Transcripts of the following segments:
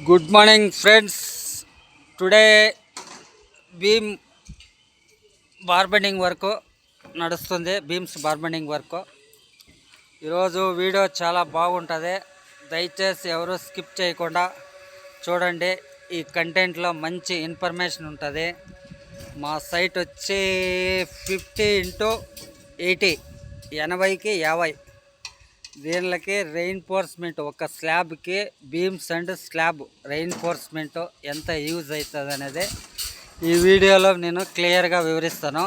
Good morning friends. Today beam bar bending work నడుస్తుంది. Beams bar bending work ఈరోజు video చాలా బాగుంటుంది. దయచేసి ఎవరు స్కిప్ చేయకుండా చూడండి. ఈ కంటెంట్లో మంచి ఇన్ఫర్మేషన్ ఉంటుంది. మా సైట్ వచ్చి 50x80 80కి 50. దీనికి రెయిన్ఫోర్స్మెంట్ ఒక స్లాబ్కి బీమ్స్ అండ్ స్లాబ్ రెయిన్ఫోర్స్మెంట్ ఎంత యూజ్ అవుతుంది అనేది ఈ వీడియోలో నేను క్లియర్గా వివరిస్తాను.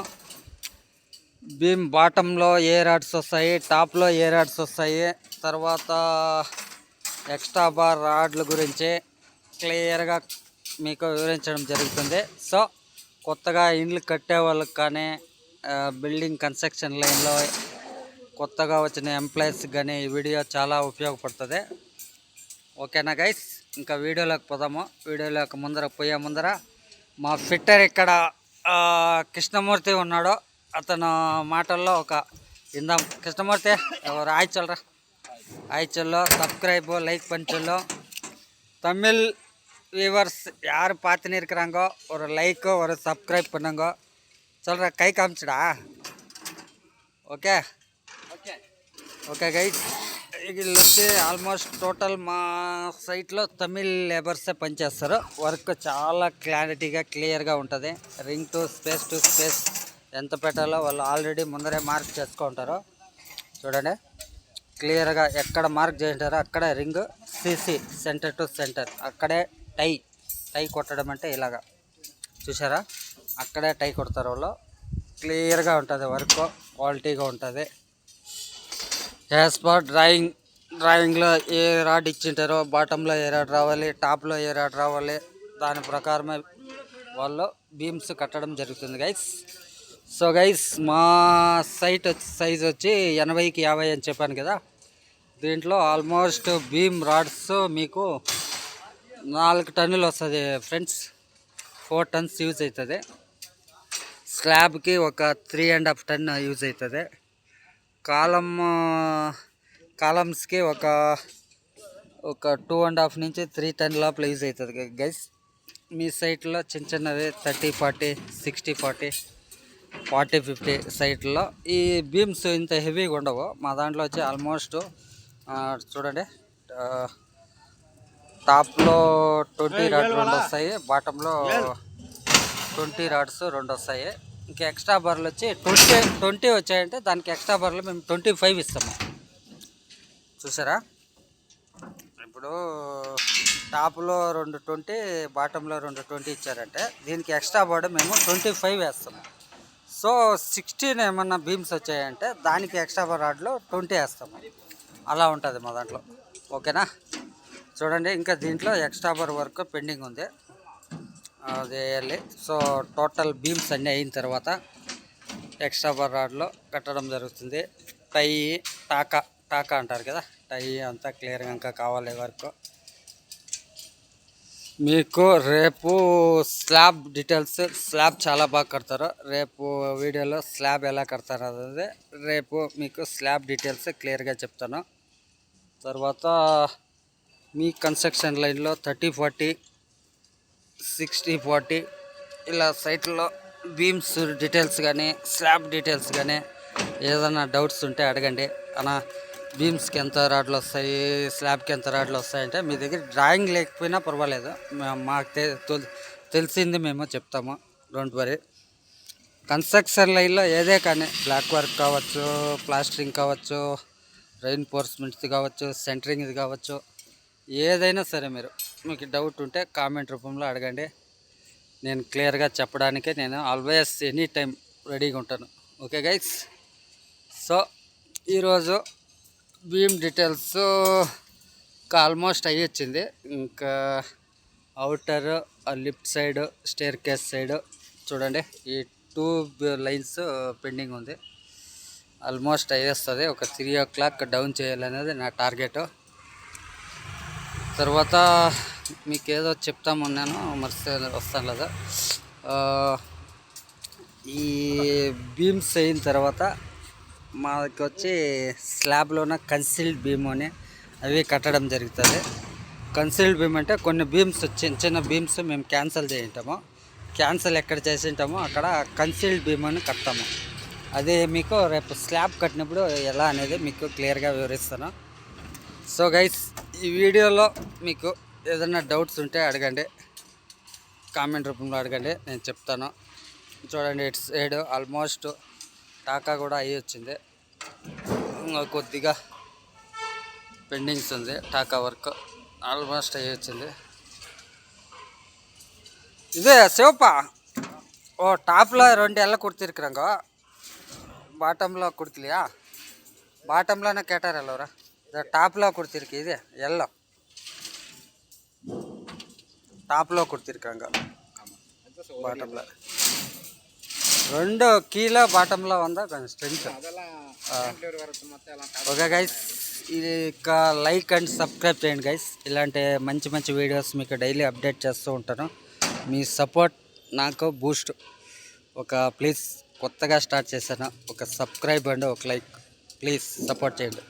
బీమ్ బాటంలో ఏ రాడ్స్ వస్తాయి, టాప్లో ఏ రాడ్స్ వస్తాయి, తర్వాత ఎక్స్ట్రా బార్ రాడ్ల గురించి క్లియర్గా మీకు వివరించడం జరుగుతుంది. సో కొత్తగా ఇండ్లు కట్టే వాళ్ళకి కానీ బిల్డింగ్ కన్స్ట్రక్షన్ లైన్లో కొత్తగా వచ్చిన ఎంప్లాయీస్ కానీ ఈ వీడియో చాలా ఉపయోగపడుతుంది. ఓకేనా గైస్, ఇంకా వీడియోలోకి పోదాము. వీడియోలోకి పోయే ముందర మా ఫిట్టర్ ఇక్కడ కృష్ణమూర్తి ఉన్నాడు. అతను మాటల్లో ఒక ఇందాం. కృష్ణమూర్తి ஒரு ஆய் சொல்கிறேன். ஆய் சொல்லோ, சப்ஸ்கிரைபோ, லைக் பண்ணி சொல்லோ. தமிழ் வியூவர்ஸ் யார் பார்த்துன்னு இருக்கிறாங்கோ ஒரு லைக்கோ ஒரு சப்ஸ்கிரைப் பண்ணுங்க. சொல்கிற கை காமிச்சிடா. ఓకే ఓకే గైస్, వీళ్ళు వచ్చి ఆల్మోస్ట్ టోటల్ మా సైట్లో తమిళ్ లేబర్సే పనిచేస్తారు. వర్క్ చాలా క్లారిటీగా క్లియర్గా ఉంటుంది. రింగ్ టు స్పేస్ ఎంత పెట్టాలో వాళ్ళు ఆల్రెడీ ముందరే మార్క్ చేసుకుంటారు. చూడండి క్లియర్గా ఎక్కడ మార్క్ చేయింటారో అక్కడే ring, CC centre to centre, అక్కడే టై కొట్టడం అంటే ఇలాగా చూసారా, అక్కడే టై కొడతారు వాళ్ళు. క్లియర్గా ఉంటుంది, వర్క్ క్వాలిటీగా ఉంటుంది. యాజ్ పర్ డ్రాయింగ్లో ఏ రాడ్ ఇచ్చింటారో బాటంలో ఏ రాడ్ రావాలి, టాప్లో ఏ రాడ్ రావాలి, దాని ప్రకారమే వాళ్ళు బీమ్స్ కట్టడం జరుగుతుంది గైస్. సో గైస్, మా సైట్ సైజ్ వచ్చి 80కి 50 అని చెప్పాను కదా. దీంట్లో ఆల్మోస్ట్ బీమ్ రాడ్స్ మీకు 4 టన్నులు వస్తుంది ఫ్రెండ్స్. 4 టన్స్ యూజ్ అవుతుంది. స్లాబ్కి ఒక 3.5 టన్ యూజ్ అవుతుంది. కాలమ్స్కి ఒక 2.5 నుంచి 3 టన్ లోపల యూజ్ అవుతుంది గైస్. మీ సైట్లో చిన్నవి 30-40, 60-40, 40-50 సైట్లో ఈ బీమ్స్ ఇంత హెవీగా ఉండవు. మా దాంట్లో వచ్చి ఆల్మోస్ట్ చూడండి, టాప్లో 20 రాడ్ 2 వస్తాయి, బాటంలో 20 రాడ్స్ 2 వస్తాయి. ఇంకా ఎక్స్ట్రా బర్లు వచ్చి 20 వచ్చాయంటే దానికి ఎక్స్ట్రా బర్లు మేము 25 ఇస్తాము. చూసారా, ఇప్పుడు టాప్లో 2 20, బాటంలో 2 20 ఇచ్చారంటే దీనికి ఎక్స్ట్రా బర్డ్ మేము 25 వేస్తాము. సో 16 ఏమన్నా బీమ్స్ వచ్చాయంటే దానికి ఎక్స్ట్రా బర్ రాడ్లో 20 వేస్తాము. అలా ఉంటుంది మా దాంట్లో. ఓకేనా, చూడండి ఇంకా దీంట్లో ఎక్స్ట్రా బర్ వర్క్ పెండింగ్ ఉంది, అది వేయాలి. సో టోటల్ బీమ్స్ అన్నీ అయిన తర్వాత ఎక్స్ట్రా బర్ రాడ్లో కట్టడం జరుగుతుంది. టాకా అంటారు కదా, టై అంతా క్లియర్గా ఇంకా కావాలి వర్క్. మీకు రేపు స్లాబ్ డీటెయిల్స్, స్లాబ్ చాలా బాగా కడతారు. రేపు వీడియోలో స్లాబ్ ఎలా కడతారు అనేది రేపు మీకు స్లాబ్ డీటెయిల్స్ క్లియర్గా చెప్తాను. తర్వాత మీ కన్స్ట్రక్షన్ లైన్లో 30-40, 60-40 ఇలా సైట్లో బీమ్స్ డీటెయిల్స్ కానీ స్లాబ్ డీటెయిల్స్ కానీ ఏదైనా డౌట్స్ ఉంటే అడగండి. అన్న బీమ్స్కి ఎంత రాడ్లు వస్తాయి, స్లాబ్కి ఎంత రాడ్లు వస్తాయంటే మీ దగ్గర డ్రాయింగ్ లేకపోయినా పర్వాలేదు, మాకు తెలిసింది మేము చెప్తాము. Don't worry. కన్స్ట్రక్షన్ లైన్లో ఏదే కానీ బ్లాక్ వర్క్ కావచ్చు, ప్లాస్టరింగ్ కావచ్చు, రెయిన్ఫోర్స్మెంట్స్ కావచ్చు, సెంటరింగ్ కావచ్చు, ఏదైనా సరే మీకు డౌట్ ఉంటే కామెంట్ రూపంలో అడగండి. నేను క్లియర్గా చెప్పడానికి నేను ఆల్వేస్ ఎనీ టైం రెడీగా ఉంటాను. ఓకే గైస్, సో ఈరోజు బీమ్ డీటెయిల్స్ ఆల్మోస్ట్ అయ్యొచ్చింది. ఇంకా outer, lift side, staircase side చూడండి ఈ 2 లైన్స్ పెండింగ్ ఉంది. ఆల్మోస్ట్ అయ్యేస్తుంది. ఒక 3 o'clock డౌన్ చేయాలనేది నా టార్గెట్. తర్వాత మీకు ఏదో చెప్తామన్నాను వస్తాను లేదా. ఈ బీమ్స్ అయిన తర్వాత మాకు వచ్చి స్లాబ్లోన కన్సీల్డ్ బీమ్ అని అవి కట్టడం జరుగుతుంది. కన్సీల్డ్ బీమ్ అంటే కొన్ని బీమ్స్ చిన్న చిన్న బీమ్స్ మేము క్యాన్సిల్ చేయింటాము. క్యాన్సిల్ ఎక్కడ చేసింటామో అక్కడ కన్సీల్డ్ బీమ్ అని కడతాము. అదే మీకు రేపు స్లాబ్ కట్టినప్పుడు ఎలా అనేది మీకు క్లియర్గా వివరిస్తాను. సో గైస్, ఈ వీడియోలో మీకు ఏదైనా డౌట్స్ ఉంటే అడగండి, కామెంట్ రూపంలో అడగండి, నేను చెప్తాను. చూడండి, ఇటు సైడ్ ఆల్మోస్ట్ టాకా కూడా అయ్యి వచ్చింది. కొద్దిగా పెండింగ్స్ ఉంది. టాకా వర్క్ ఆల్మోస్ట్ అయ్యి వచ్చింది. ఇదే சிவப்பா ஓ டாப்பில் 2 எல்லாம் கொடுத்துருக்குறாங்க, பாட்டமில் கொடுக்கலையா? பாட்டம்லன்னு கேட்டார் எல்லோரா. இது டாப்பில் கொடுத்துருக்கு, இது எல்லாம் டாப்பில் கொடுத்துருக்காங்க. பாட்டமில் 2 கீழே பாட்டமில் வந்தால் கொஞ்சம் ஸ்ட்ரென்த். ఓకే గైస్, ఇది లైక్ అండ్ సబ్స్క్రైబ్ చేయండి గైస్. ఇలాంటి మంచి మంచి వీడియోస్ మీకు డైలీ అప్డేట్ చేస్తూ ఉంటాను. మీ సపోర్ట్ నాకు బూస్ట్. ప్లీజ్ కొత్తగా స్టార్ట్ చేశాను, ఒక సబ్స్క్రైబ్ అండ్ ఒక లైక్ ప్లీజ్ సపోర్ట్ చేయండి.